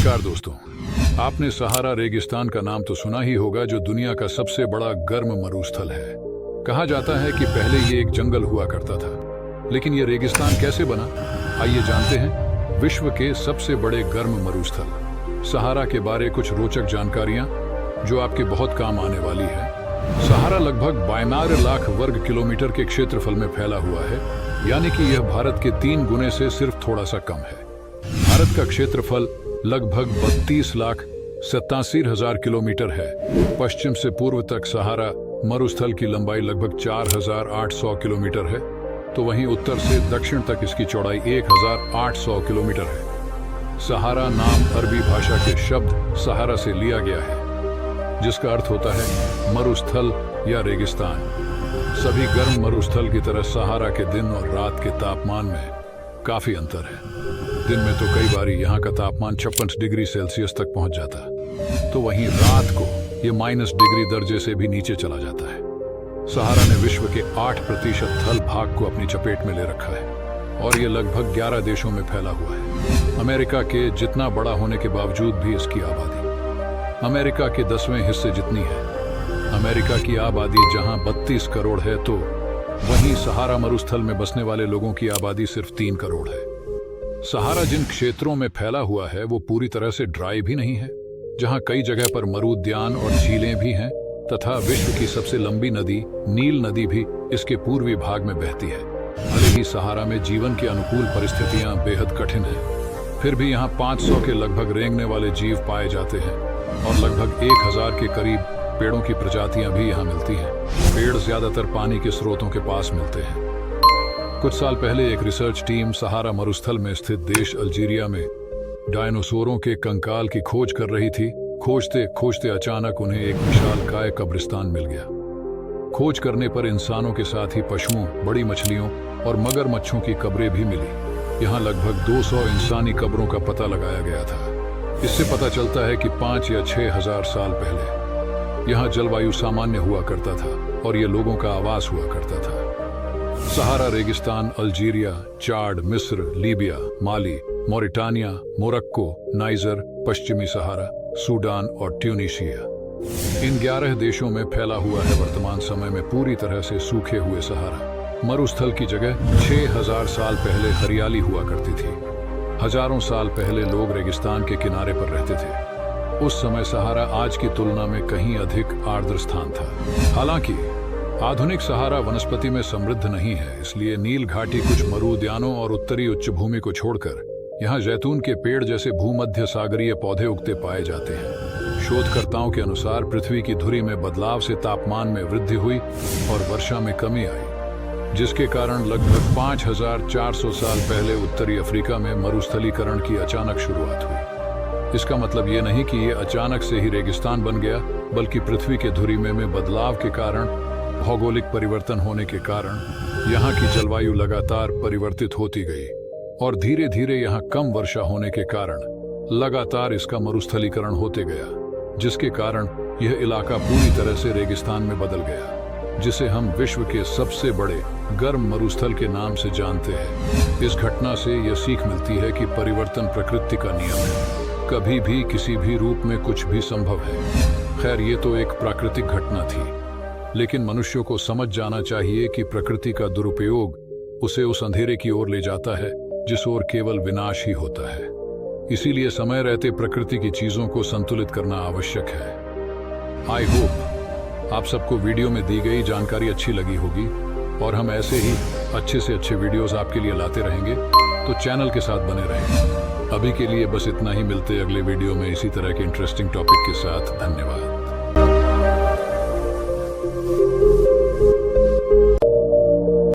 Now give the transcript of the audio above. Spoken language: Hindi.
नमस्कार दोस्तों। आपने सहारा रेगिस्तान का नाम तो सुना ही होगा, जो दुनिया का सबसे बड़ा गर्म मरुस्थल है। कहा जाता है कि पहले ये एक जंगल हुआ करता था, लेकिन ये रेगिस्तान कैसे बना, आइए जानते हैं विश्व के सबसे बड़े गर्म मरुस्थल सहारा के बारे कुछ रोचक जानकारियां जो आपके बहुत काम आने वाली है। सहारा लगभग 92 लाख वर्ग किलोमीटर के क्षेत्रफल में फैला हुआ है, यानी कि यह भारत के 3 गुने से सिर्फ थोड़ा सा कम है। भारत का क्षेत्रफल लगभग 32,87,000 किलोमीटर है। पश्चिम से पूर्व तक सहारा मरुस्थल की लंबाई लगभग 4,800 किलोमीटर है, तो वहीं उत्तर से दक्षिण तक इसकी चौड़ाई 1,800 किलोमीटर है। सहारा नाम अरबी भाषा के शब्द सहारा से लिया गया है, जिसका अर्थ होता है मरुस्थल या रेगिस्तान। सभी गर्म मरुस्थल की तरह सहारा के दिन और रात के तापमान में काफी अंतर है। दिन में तो कई बार यहाँ का तापमान 56 डिग्री सेल्सियस तक पहुंच जाता है, तो वहीं रात को ये -डिग्री दर्जे से भी नीचे चला जाता है। सहारा ने विश्व के 8% थल भाग को अपनी चपेट में ले रखा है और ये लगभग 11 देशों में फैला हुआ है। अमेरिका के जितना बड़ा होने के बावजूद भी इसकी आबादी अमेरिका के 10वें हिस्से जितनी है। अमेरिका की आबादी जहां 32 करोड़ है, तो वहीं सहारा मरुस्थल में बसने वाले लोगों की आबादी सिर्फ 3 करोड़ है। सहारा जिन क्षेत्रों में फैला हुआ है वो पूरी तरह से ड्राई भी नहीं है, जहां कई जगह पर मरुद्यान और झीलें भी हैं, तथा विश्व की सबसे लंबी नदी नील नदी भी इसके पूर्वी भाग में बहती है। भले ही सहारा में जीवन की अनुकूल परिस्थितियां बेहद कठिन हैं, फिर भी यहाँ 500 के लगभग रेंगने वाले जीव पाए जाते हैं और लगभग 1000 के करीब पेड़ों की प्रजातियां भी यहाँ मिलती हैं। पेड़ ज्यादातर पानी के स्रोतों के पास मिलते हैं। कुछ साल पहले एक रिसर्च टीम सहारा मरुस्थल में स्थित देश अल्जीरिया में डायनासोरों के कंकाल की खोज कर रही थी। खोजते खोजते अचानक उन्हें एक विशालकाय कब्रिस्तान मिल गया। खोज करने पर इंसानों के साथ ही पशुओं, बड़ी मछलियों और मगरमच्छों की कब्रें भी मिली। यहाँ लगभग 200 इंसानी कब्रों का पता लगाया गया था। इससे पता चलता है कि 5 या 6 हजार साल पहले यहाँ जलवायु सामान्य हुआ करता था और ये लोगों का आवास हुआ करता था। सहारा रेगिस्तान अल्जीरिया, चाड, मिस्र, लीबिया, माली, मॉरिटानिया, मोरक्को, नाइजर, पश्चिमी सहारा, सूडान और ट्यूनीशिया, इन 11 देशों में फैला हुआ है। वर्तमान समय में पूरी तरह से सूखे हुए सहारा मरुस्थल की जगह 6000 साल पहले हरियाली हुआ करती थी। हजारों साल पहले लोग रेगिस्तान के किनारे पर रहते थे। उस समय सहारा आज की तुलना में कहीं अधिक आर्द्र स्थान था। हालांकि आधुनिक सहारा वनस्पति में समृद्ध नहीं है, इसलिए नील घाटी कुछ मरुद्यानों और उत्तरी उच्चभूमि को छोड़कर यहाँ जैतून के पेड़ जैसे भूमध्य सागरीय पौधे उगते पाए जाते हैं। शोधकर्ताओं के अनुसार पृथ्वी की धुरी में बदलाव से तापमान में वृद्धि हुई और वर्षा में कमी आई, जिसके कारण लगभग 5400 साल पहले उत्तरी अफ्रीका में मरुस्थलीकरण की अचानक शुरुआत हुई। इसका मतलब ये नहीं कि ये अचानक से ही रेगिस्तान बन गया, बल्कि पृथ्वी के धुरी में बदलाव के कारण, भौगोलिक परिवर्तन होने के कारण यहाँ की जलवायु लगातार परिवर्तित होती गई और धीरे धीरे यहाँ कम वर्षा होने के कारण लगातार इसका मरुस्थलीकरण होते गया, जिसके कारण यह इलाका पूरी तरह से रेगिस्तान में बदल गया, जिसे हम विश्व के सबसे बड़े गर्म मरुस्थल के नाम से जानते हैं। इस घटना से यह सीख मिलती है कि परिवर्तन प्रकृति का नियम है, कभी भी किसी भी रूप में कुछ भी संभव है। खैर, ये तो एक प्राकृतिक घटना थी, लेकिन मनुष्यों को समझ जाना चाहिए कि प्रकृति का दुरुपयोग उसे उस अंधेरे की ओर ले जाता है जिस ओर केवल विनाश ही होता है। इसीलिए समय रहते प्रकृति की चीजों को संतुलित करना आवश्यक है। आई होप आप सबको वीडियो में दी गई जानकारी अच्छी लगी होगी और हम ऐसे ही अच्छे से अच्छे वीडियोस आपके लिए लाते रहेंगे, तो चैनल के साथ बने रहें। अभी के लिए बस इतना ही, मिलते अगले वीडियो में इसी तरह के इंटरेस्टिंग टॉपिक के साथ। धन्यवाद।